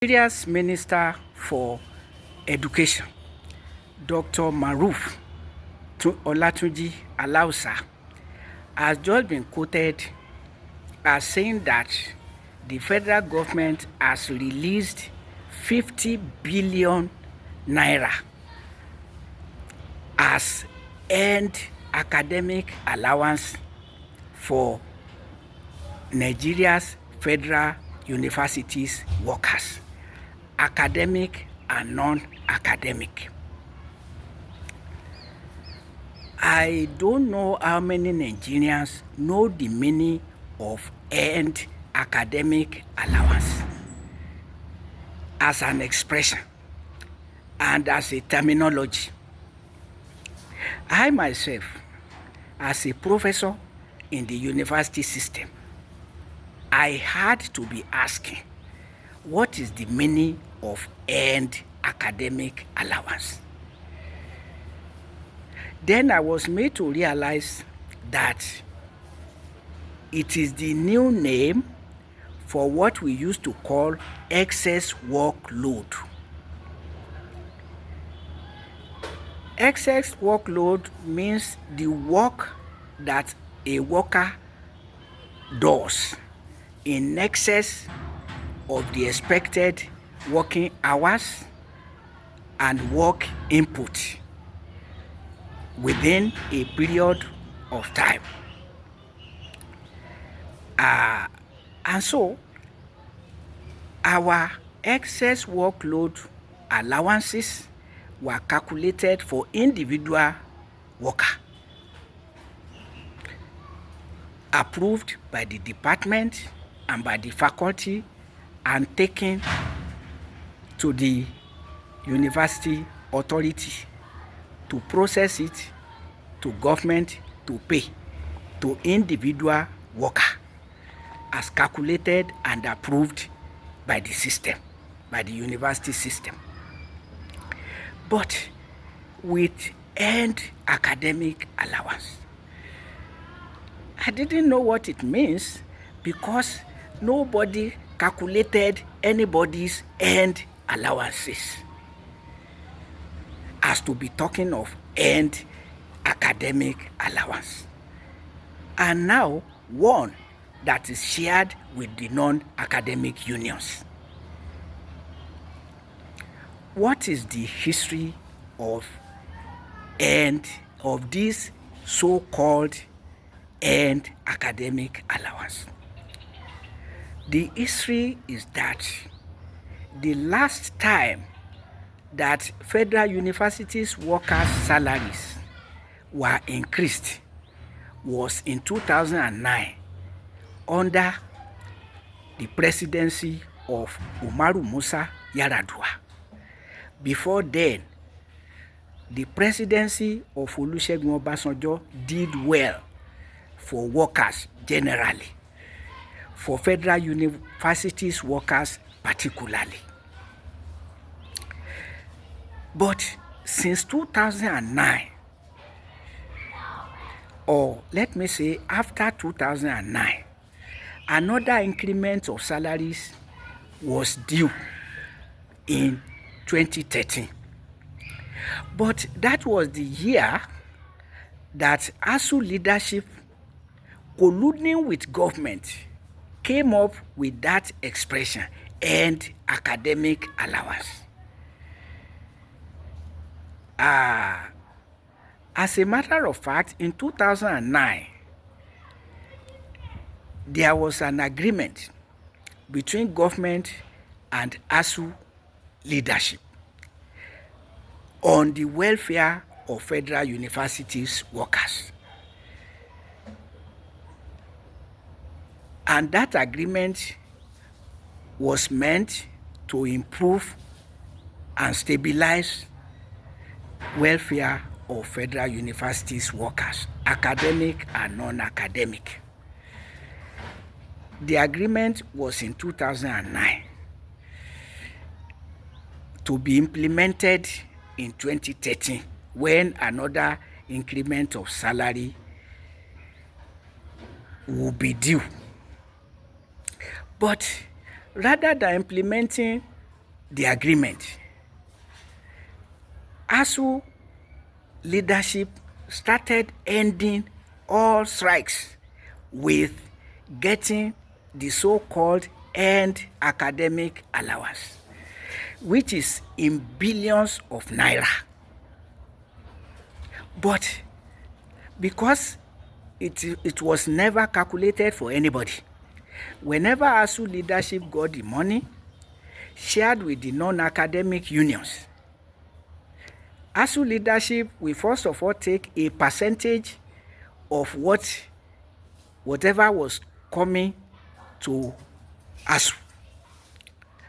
Nigeria's Minister for Education, Dr. Maruf Olatunji Alausa, has just been quoted as saying that the federal government has released 50 billion naira as earned academic allowance for Nigeria's federal universities workers, academic and non-academic. I don't know how many Nigerians know the meaning of earned academic allowance as an expression and as a terminology. I myself, as a professor in the university system, I had to be asking, what is the meaning of earned academic allowance? Then I was made to realize that it is the new name for what we used to call excess workload. Excess workload means the work that a worker does in excess of the expected working hours and work input within a period of time. And so our excess workload allowances were calculated for individual worker, approved by the department and by the faculty, and taken to the university authority to process it to government to pay to individual worker as calculated and approved by the system, by the university system. But with earned academic allowance, I didn't know what it means because nobody calculated anybody's earned allowances as to be talking of earned academic allowance. And now one that is shared with the non-academic unions. What is the history of this so-called earned academic allowance? The history is that the last time that federal universities workers' salaries were increased was in 2009 under the presidency of Umaru Musa Yar'Adua. Before then, the presidency of Olusegun Obasanjo did well for workers generally, for federal universities workers particularly. But since 2009, or let me say after 2009, another increment of salaries was due in 2013. But that was the year that ASU leadership, colluding with government, came up with that expression, earned academic allowance. As a matter of fact, in 2009, there was an agreement between government and ASU leadership on the welfare of federal universities workers. And that agreement was meant to improve and stabilize welfare of federal universities workers, academic and non-academic. The agreement was in 2009 to be implemented in 2013 when another increment of salary will be due. But rather than implementing the agreement, ASU leadership started ending all strikes with getting the so-called end academic allowance, which is in billions of naira. But because it was never calculated for anybody, whenever ASU leadership got the money, shared with the non-academic unions, ASU leadership will first of all take a percentage of whatever was coming to ASU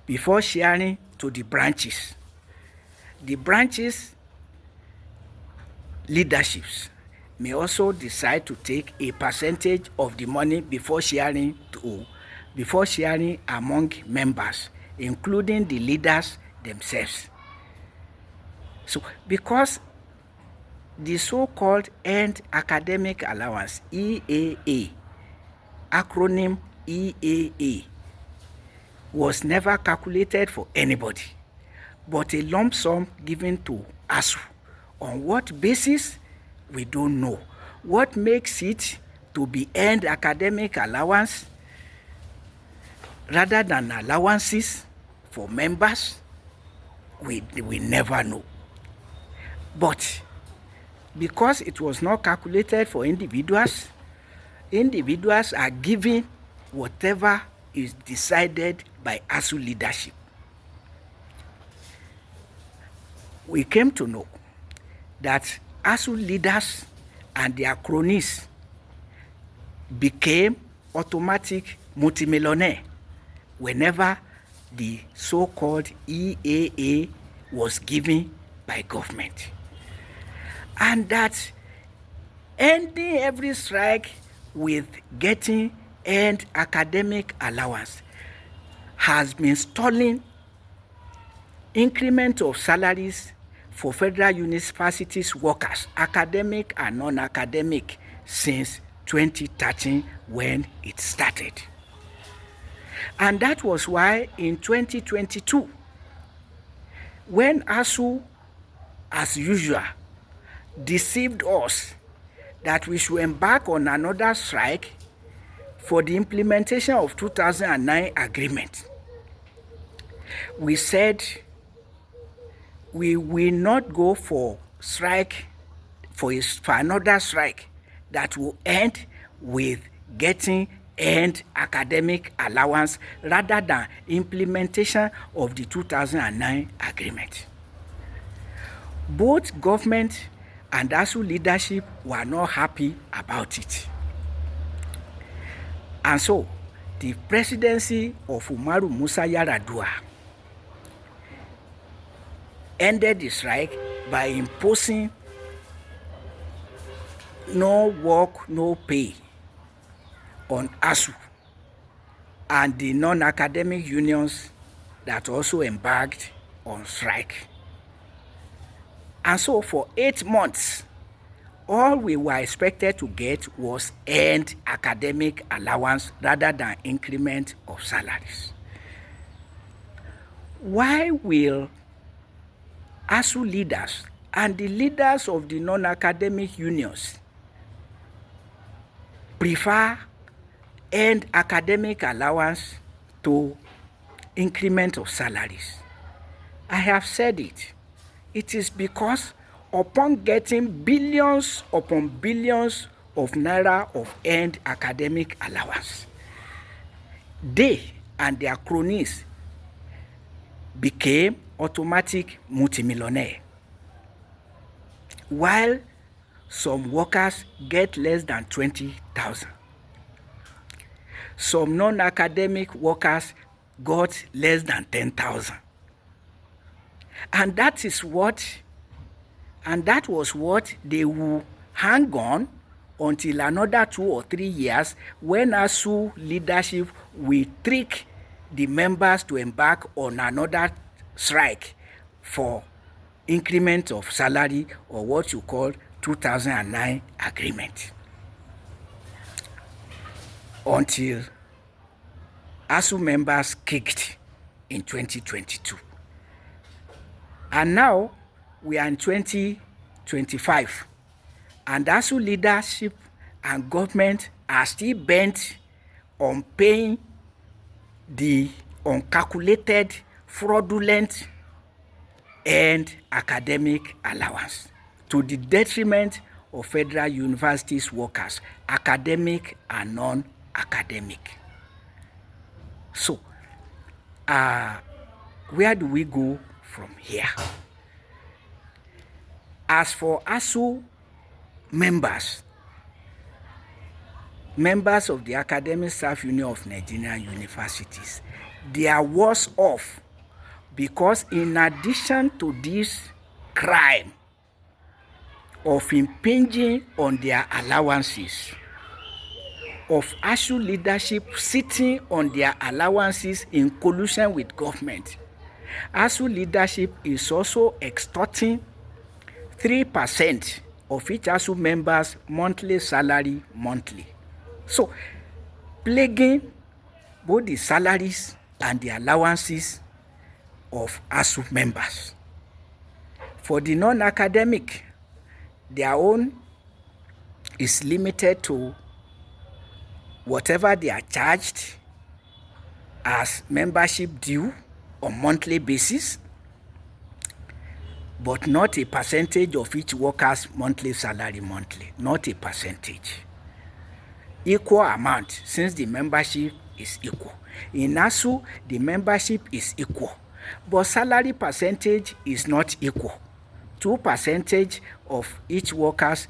before sharing to the branches. The branches leaderships may also decide to take a percentage of the money before sharing among members, including the leaders themselves. So because the so-called End Academic Allowance, EAA, acronym EAA, was never calculated for anybody, but a lump sum given to ASU. On what basis? We don't know. What makes it to be End Academic Allowance rather than allowances for members? We never know. But because it was not calculated for individuals, individuals are given whatever is decided by ASU leadership. We came to know that ASU leaders and their cronies became automatic multimillionaire whenever the so-called EAA was given by government. And that ending every strike with getting End Academic Allowance has been stalling increment of salaries for federal universities workers, academic and non-academic, since 2013 when it started. And that was why in 2022, when ASU, as usual, deceived us that we should embark on another strike for the implementation of 2009 agreement, we said we will not go for strike for another strike that will end with getting End Academic Allowance rather than implementation of the 2009 agreement. Both government and ASU leadership were not happy about it. And so the presidency of Umaru Musa Yar'Adua ended the strike by imposing no work, no pay on ASU and the non-academic unions that also embarked on strike. And so for 8 months, all we were expected to get was End Academic Allowance rather than increment of salaries. Why will ASU leaders and the leaders of the non-academic unions prefer End Academic Allowance to increment of salaries? I have said it. It is because upon getting billions upon billions of naira of End Academic Allowance, they and their cronies became automatic multimillionaire, while some workers get less than 20,000. Some non-academic workers got less than 10,000. And that was what they will hang on until another 2 or 3 years, when ASU leadership will trick the members to embark on another strike for increment of salary, or what you call 2009 agreement. Until ASU members kicked in 2022. And now we are in 2025, and ASUU leadership and government are still bent on paying the uncalculated, fraudulent and academic allowance to the detriment of federal universities workers, academic and non-academic. So, where do we go from here? As for ASUU members of the Academic Staff Union of Nigerian Universities, they are worse off, because in addition to this crime of impinging on their allowances, of ASUU leadership sitting on their allowances in collusion with government, ASUU leadership is also extorting 3% of each ASUU member's monthly salary monthly. So, plaguing both the salaries and the allowances of ASUU members. For the non-academic, their own is limited to whatever they are charged as membership due on monthly basis, but not a percentage of each worker's monthly salary monthly, not a percentage. Equal amount, since the membership is equal. In ASUU, the membership is equal, but salary percentage is not equal. 2% of each worker's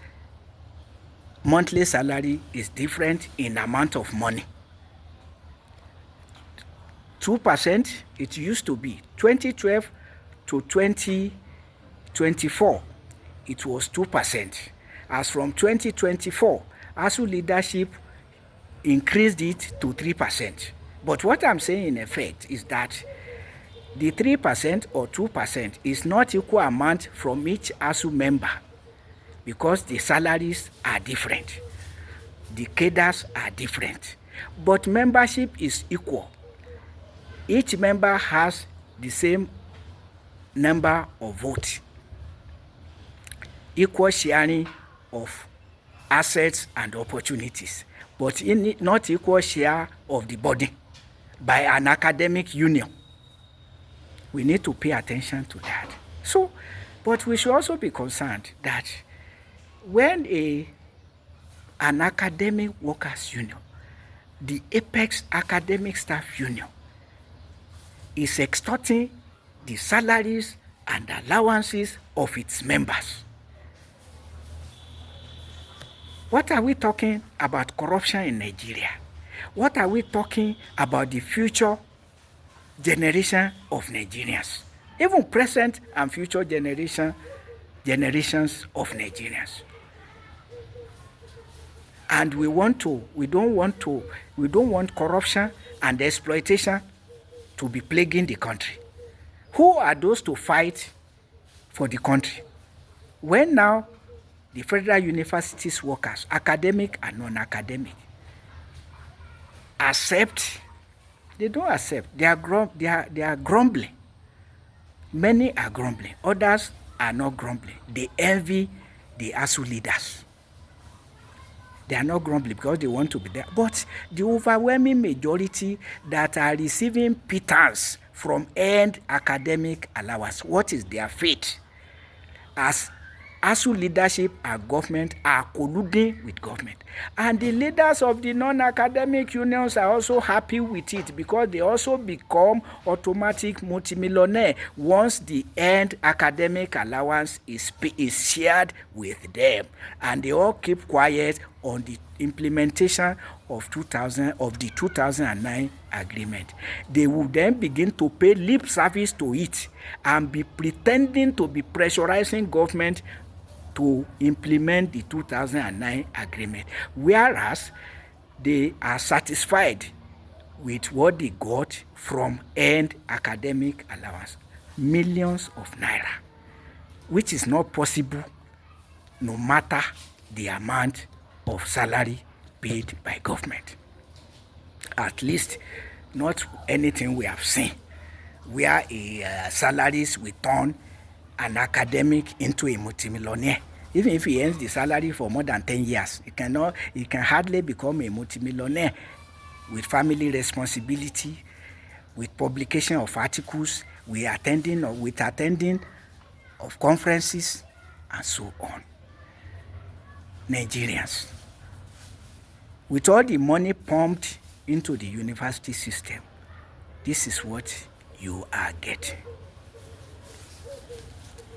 monthly salary is different in amount of money. 2%, it used to be 2012 to 2024, it was 2%. As from 2024, ASUU leadership increased it to 3%. But what I'm saying in effect is that the 3% or 2% is not equal amount from each ASUU member, because the salaries are different, the cadres are different, but membership is equal. Each member has the same number of votes, equal sharing of assets and opportunities, but not equal share of the burden by an academic union. We need to pay attention to that. So, but we should also be concerned that when an academic workers union, the apex academic staff union, is extorting the salaries and allowances of its members, what are we talking about corruption in Nigeria? What are we talking about the future generation of Nigerians, even present and future generations of Nigerians? And we don't want corruption and exploitation to be plaguing the country. Who are those to fight for the country? When now the federal universities workers, academic and non-academic, they don't accept. They are grumbling. Many are grumbling. Others are not grumbling. They envy the ASUU leaders. They are not grumbling because they want to be there. But the overwhelming majority that are receiving pittance from earned academic allowance, what is their fate? As ASUU leadership and government are colluding with government. And the leaders of the non-academic unions are also happy with it, because they also become automatic multimillionaire once the earned academic allowance is shared with them. And they all keep quiet on the implementation of the 2009 agreement. They will then begin to pay lip service to it and be pretending to be pressurizing government to implement the 2009 agreement, whereas they are satisfied with what they got from earned academic allowance, millions of naira, which is not possible no matter the amount of salary paid by government. At least not anything we have seen where salaries will turn an academic into a multimillionaire. Even if he earns the salary for more than 10 years, he can hardly become a multimillionaire with family responsibility, with publication of articles, with attending of conferences, and so on. Nigerians, with all the money pumped into the university system, this is what you are getting.